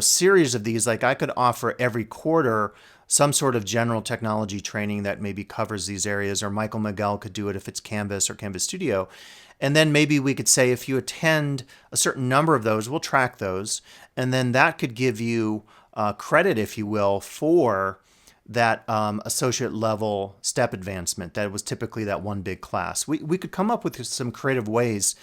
series of these. Like I could offer every quarter some sort of general technology training that maybe covers these areas, or Michael Miguel could do it if it's Canvas or Canvas Studio. And then maybe we could say, if you attend a certain number of those, we'll track those. And then that could give you credit, if you will, for that associate level step advancement. That was typically that one big class. We could come up with some creative ways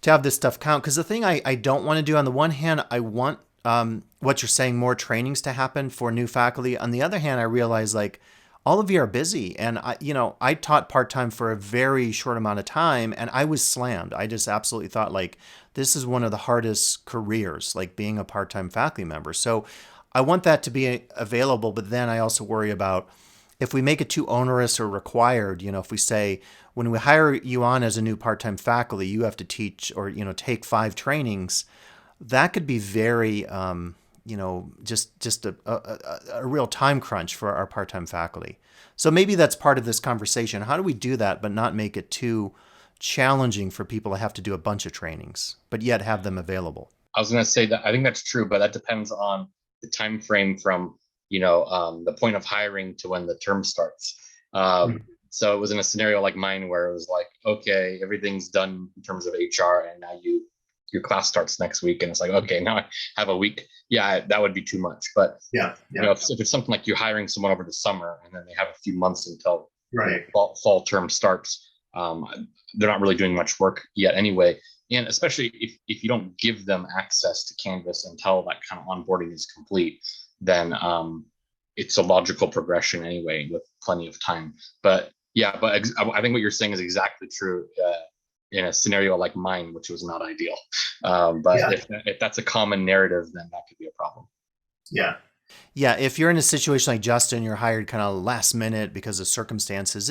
to have this stuff count. Because the thing I don't want to do, on the one hand, I want what you're saying, more trainings to happen for new faculty. On the other hand, I realize like all of you are busy, and I taught part-time for a very short amount of time, and I was slammed. I just absolutely thought like this is one of the hardest careers, like being a part-time faculty member. So I want that to be available, but then I also worry about if we make it too onerous or required. If we say when we hire you on as a new part-time faculty, you have to teach or take 5 trainings, that could be very just a real time crunch for our part-time faculty. So maybe that's part of this conversation. How do we do that, but not make it too challenging for people to have to do a bunch of trainings, but yet have them available? I was going to say that I think that's true, but that depends on the time frame from the point of hiring to when the term starts. So it was in a scenario like mine where it was like, okay, everything's done in terms of HR, and now your class starts next week, and it's like, okay, now I have a week. Yeah, that would be too much. But if it's something like you're hiring someone over the summer and then they have a few months until fall term starts, they're not really doing much work yet anyway. And especially if you don't give them access to Canvas until that kind of onboarding is complete, then it's a logical progression anyway with plenty of time. But I think what you're saying is exactly true. In a scenario like mine, which was not ideal. But if that's a common narrative, then that could be a problem. Yeah. Yeah, if you're in a situation like Justin, you're hired kind of last minute because of circumstances,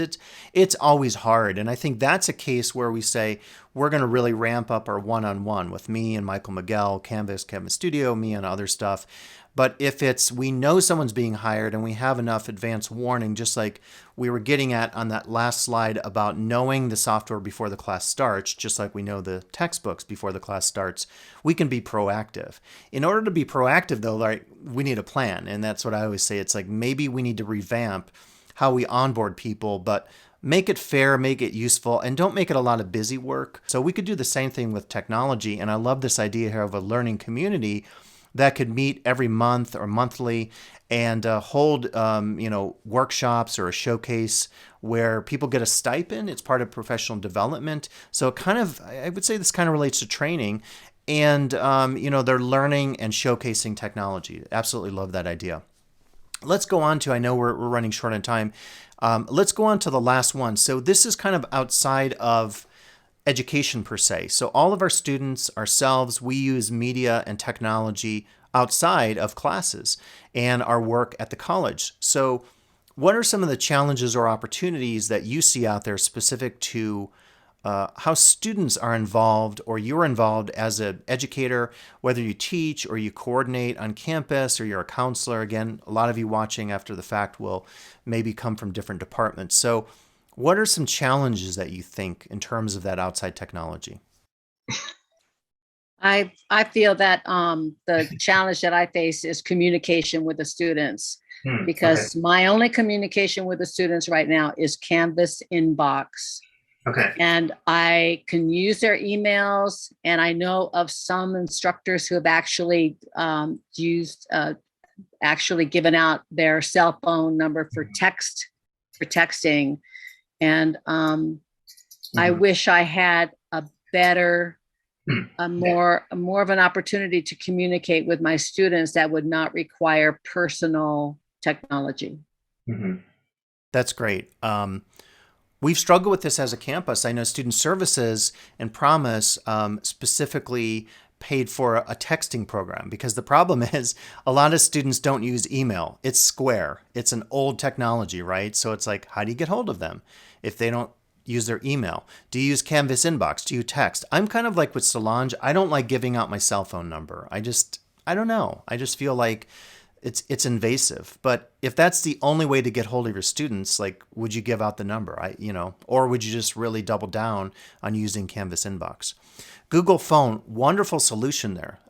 it's always hard. And I think that's a case where we say we're going to really ramp up our one-on-one with me and Michael Miguel, Canvas Studio, me and other stuff. But if it's we know someone's being hired and we have enough advance warning, just like we were getting at on that last slide about knowing the software before the class starts, just like we know the textbooks before the class starts, we can be proactive. In order to be proactive, though, like we need a plan. And that's what I always say. It's like maybe we need to revamp how we onboard people, but make it fair, make it useful, and don't make it a lot of busy work. So we could do the same thing with technology. And I love this idea here of a learning community that could meet every month or monthly and hold workshops or a showcase where people get a stipend. It's part of professional development. So it kind of, I would say this kind of relates to training, and they're learning and showcasing technology. Absolutely love that idea. Let's go on to, I know we're running short on time. Let's go on to the last one. So this is kind of outside of education per se. So all of our students, ourselves, we use media and technology outside of classes and our work at the college. So what are some of the challenges or opportunities that you see out there specific to how students are involved, or you're involved as an educator, whether you teach or you coordinate on campus or you're a counselor? Again, a lot of you watching after the fact will maybe come from different departments. So what are some challenges that you think in terms of that outside technology? I feel that the challenge that I face is communication with the students, because my only communication with the students right now is Canvas inbox. Okay. And I can use their emails, and I know of some instructors who have actually given out their cell phone number for texting. And I wish I had a better, more of an opportunity to communicate with my students that would not require personal technology. That's great. We've struggled with this as a campus. I know Student Services and Promise specifically paid for a texting program, because the problem is a lot of students don't use email. It's Square. It's an old technology, right? So it's like, how do you get hold of them if they don't use their email? Do you use Canvas inbox? Do you text? I'm kind of like with Solange. I don't like giving out my cell phone number. I don't know. I just feel like it's invasive. But if that's the only way to get hold of your students, like, would you give out the number? Or would you just really double down on using Canvas inbox? Google Phone, wonderful solution there.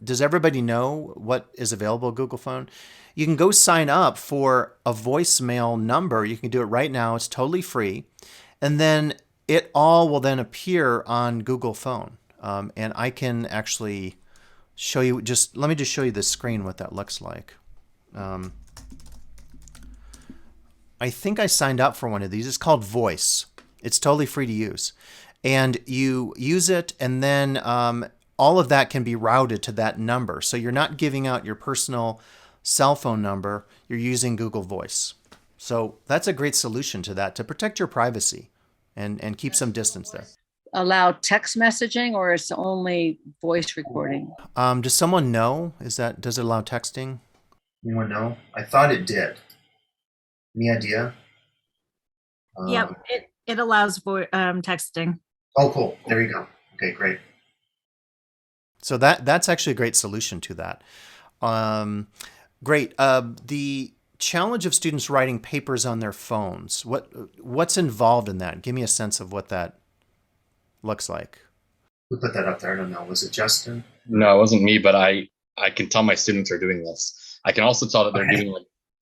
Does everybody know what is available at Google Phone? You can go sign up for a voicemail number. You can do it right now. It's totally free. And then it all will then appear on Google Phone. And I can actually show you, let me just show you the screen, what that looks like. I think I signed up for one of these. It's called Voice. It's totally free to use. And you use it, and then all of that can be routed to that number. So you're not giving out your personal cell phone number. You're using Google Voice. So that's a great solution to that, to protect your privacy and keep some distance there. Allow text messaging, or is it only voice recording? Does someone know? Does it allow texting? Anyone know? I thought it did. Any idea? Yep, it allows for texting. Oh, cool. There you go. Okay, great. So that's actually a great solution to that. Great. The challenge of students writing papers on their phones. What's involved in that? Give me a sense of what that looks like. Who put that up there? I don't know. Was it Justin? No, it wasn't me, but I can tell my students are doing this. I can also tell that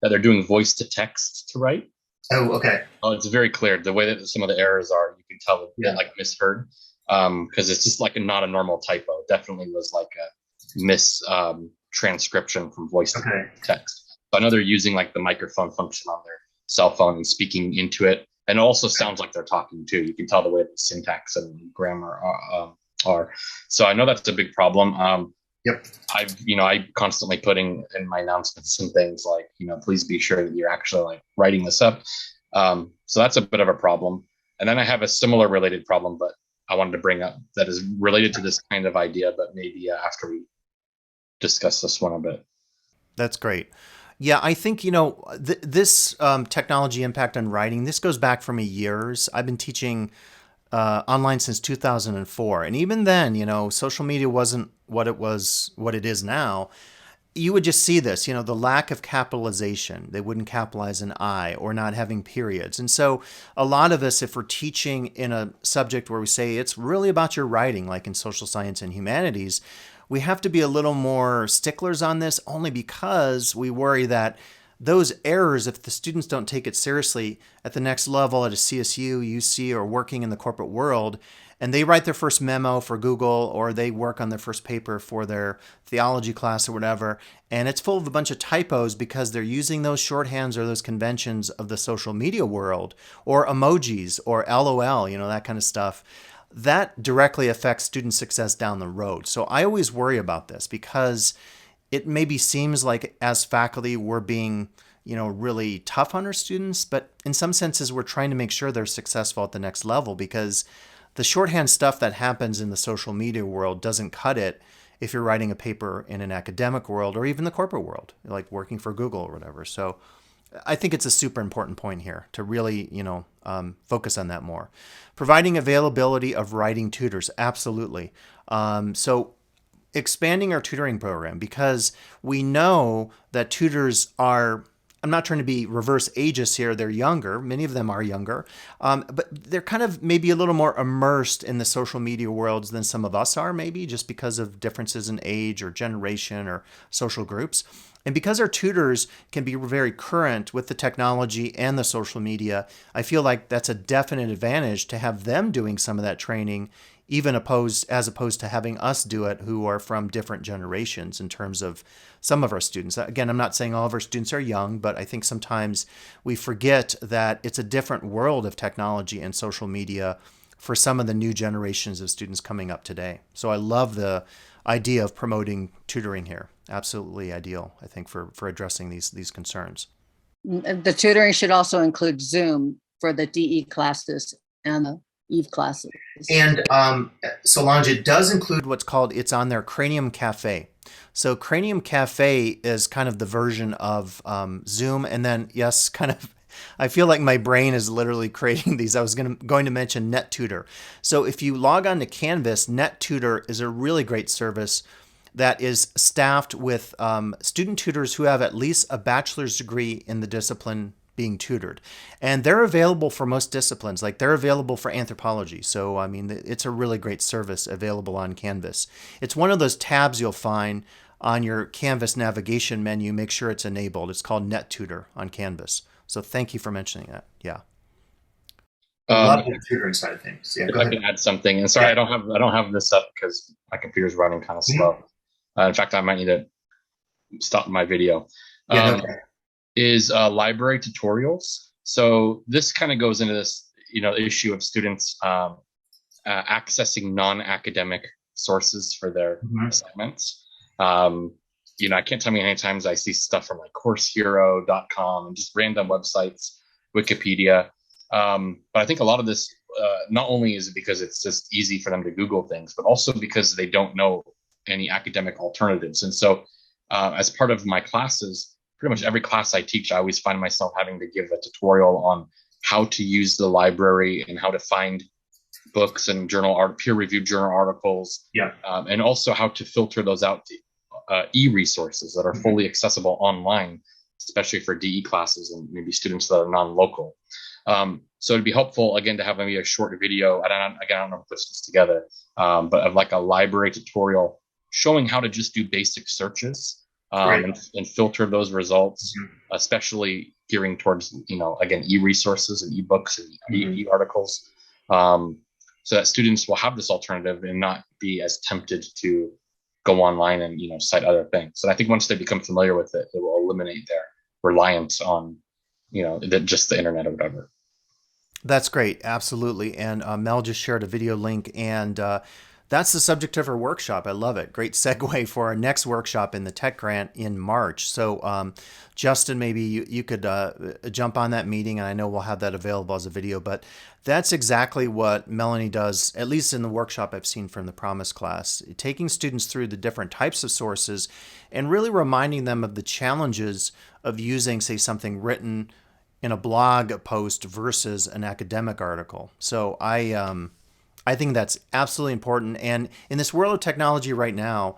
they're doing voice to text to write. Oh, okay. Oh, it's very clear. The way that some of the errors are, you can tell they're like misheard, because it's just like not a normal typo. It definitely was like a transcription from voice to text. So I know they're using like the microphone function on their cell phone and speaking into it. And it also sounds like they're talking too. You can tell the way the syntax and grammar are. So I know that's a big problem. Yep. I constantly putting in my announcements and things like, please be sure that you're actually like writing this up. So that's a bit of a problem. And then I have a similar related problem, but I wanted to bring up that is related to this kind of idea, but maybe after we discuss this one a bit. That's great. Yeah, I think, this technology impact on writing, this goes back for me years. I've been teaching online since 2004. And even then, social media wasn't what it is now. You would just see this, the lack of capitalization. They wouldn't capitalize an I or not having periods. And so a lot of us, if we're teaching in a subject where we say it's really about your writing, like in social science and humanities, we have to be a little more sticklers on this only because we worry that those errors, if the students don't take it seriously at the next level at a CSU, UC, or working in the corporate world, and they write their first memo for Google or they work on their first paper for their theology class or whatever, and it's full of a bunch of typos because they're using those shorthands or those conventions of the social media world or emojis or LOL, that kind of stuff. That directly affects student success down the road. So I always worry about this because it maybe seems like as faculty we're being, really tough on our students, but in some senses we're trying to make sure they're successful at the next level because the shorthand stuff that happens in the social media world doesn't cut it if you're writing a paper in an academic world or even the corporate world, like working for Google or whatever. So I think it's a super important point here to really, focus on that more. Providing availability of writing tutors, absolutely. So expanding our tutoring program because we know that tutors are, I'm not trying to be reverse ageist here, they're younger, many of them are younger, but they're kind of maybe a little more immersed in the social media worlds than some of us are, maybe just because of differences in age or generation or social groups. And because our tutors can be very current with the technology and the social media, I feel like that's a definite advantage to have them doing some of that training, even as opposed to having us do it who are from different generations in terms of some of our students. Again, I'm not saying all of our students are young, but I think sometimes we forget that it's a different world of technology and social media for some of the new generations of students coming up today. So I love the idea of promoting tutoring here. Absolutely ideal, I think, for addressing these concerns. The tutoring should also include Zoom for the DE classes and the Eve classes. And Solange, it does include what's called, it's on their Cranium Cafe. So Cranium Cafe is kind of the version of Zoom. And then, yes, kind of, I feel like my brain is literally creating these. I was going to mention NetTutor. So if you log on to Canvas, NetTutor is a really great service that is staffed with student tutors who have at least a bachelor's degree in the discipline being tutored. And they're available for most disciplines, like they're available for anthropology. So, I mean, it's a really great service available on Canvas. It's one of those tabs you'll find on your Canvas navigation menu. Make sure it's enabled. It's called NetTutor on Canvas. So thank you for mentioning that. Yeah. Love the tutoring side of things. Yeah, if I can add something, and sorry, yeah. I don't have this up because my computer's running kind of slow. In fact, I might need to stop my video. Is library tutorials. So this kind of goes into this, issue of students accessing non-academic sources for their assignments. I can't tell me how many times I see stuff from like CourseHero.com and just random websites, Wikipedia. But I think a lot of this, not only is it because it's just easy for them to Google things, but also because they don't know any academic alternatives. And so as part of my classes, pretty much every class I teach, I always find myself having to give a tutorial on how to use the library and how to find books and peer-reviewed journal articles. Yeah. And also how to filter those out to e-resources that are fully accessible online, especially for DE classes and maybe students that are non-local. So it'd be helpful, again, to have maybe a short video. I don't know if I put this together, but of like a library tutorial showing how to just do basic searches and filter those results, especially gearing towards, again, e-resources and e-books and e-articles, so that students will have this alternative and not be as tempted to go online and, cite other things. So I think once they become familiar with it, it will eliminate their reliance on, just the internet or whatever. That's great. Absolutely. And Mel just shared a video link, and that's the subject of our workshop. I love it. Great segue for our next workshop in the Tech Grant in March. So, Justin, maybe you could jump on that meeting, and I know we'll have that available as a video, but that's exactly what Melanie does, at least in the workshop I've seen from the Promise class, taking students through the different types of sources and really reminding them of the challenges of using, say, something written in a blog post versus an academic article. So I think that's absolutely important. And in this world of technology right now,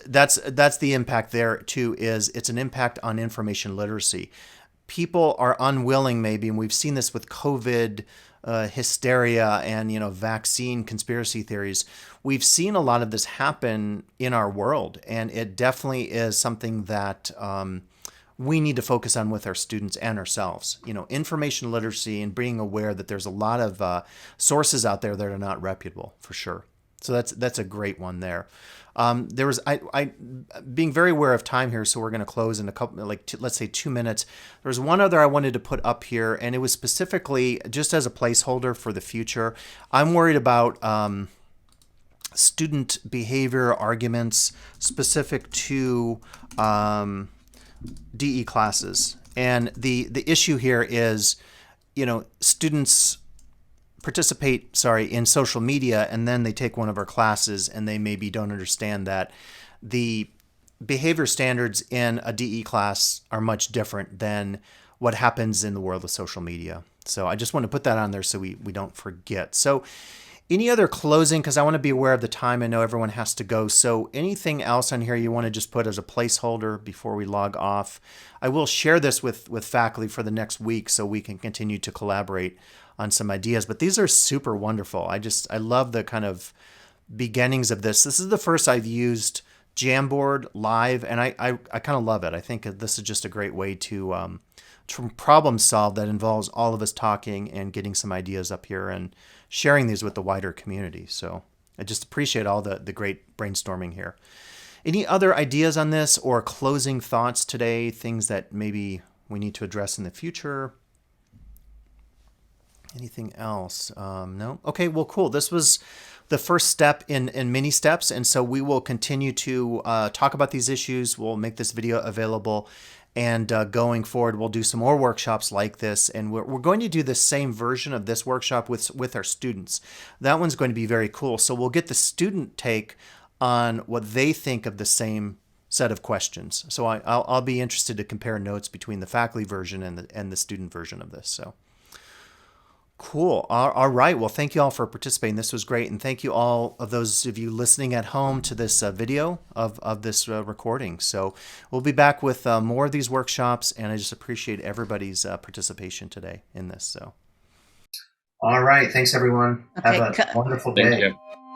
that's the impact there too, is it's an impact on information literacy. People are unwilling maybe, and we've seen this with COVID hysteria and, vaccine conspiracy theories. We've seen a lot of this happen in our world, and it definitely is something that we need to focus on with our students and ourselves. Information literacy and being aware that there's a lot of sources out there that are not reputable, for sure. So that's a great one there. There was I being very aware of time here, so we're going to close in a couple, let's say 2 minutes. There was one other I wanted to put up here, and it was specifically just as a placeholder for the future. I'm worried about student behavior arguments specific to DE classes, and the issue here is, students participate in social media, and then they take one of our classes and they maybe don't understand that the behavior standards in a DE class are much different than what happens in the world of social media. So I just want to put that on there so we don't forget. So any other closing, because I want to be aware of the time. I know everyone has to go. So anything else on here you want to just put as a placeholder before we log off? I will share this with faculty for the next week so we can continue to collaborate on some ideas. But these are super wonderful. I love the kind of beginnings of this. This is the first I've used Jamboard live, and I kind of love it. I think this is just a great way to problem solve that involves all of us talking and getting some ideas up here and sharing these with the wider community. So I just appreciate all the great brainstorming here. Any other ideas on this or closing thoughts today, things that maybe we need to address in the future? Anything else? No? Okay, well, cool. This was the first step in many steps, and so we will continue to talk about these issues. We'll make this video available, and going forward, we'll do some more workshops like this, and we're going to do the same version of this workshop with our students. That one's going to be very cool. So we'll get the student take on what they think of the same set of questions. So I'll be interested to compare notes between the faculty version and the student version of this. So. Cool. All right. Well, thank you all for participating. This was great. And thank you all of those of you listening at home to this video of this recording. So we'll be back with more of these workshops, and I just appreciate everybody's participation today in this. So. All right. Thanks, everyone. Okay, Have a wonderful day. Thank you.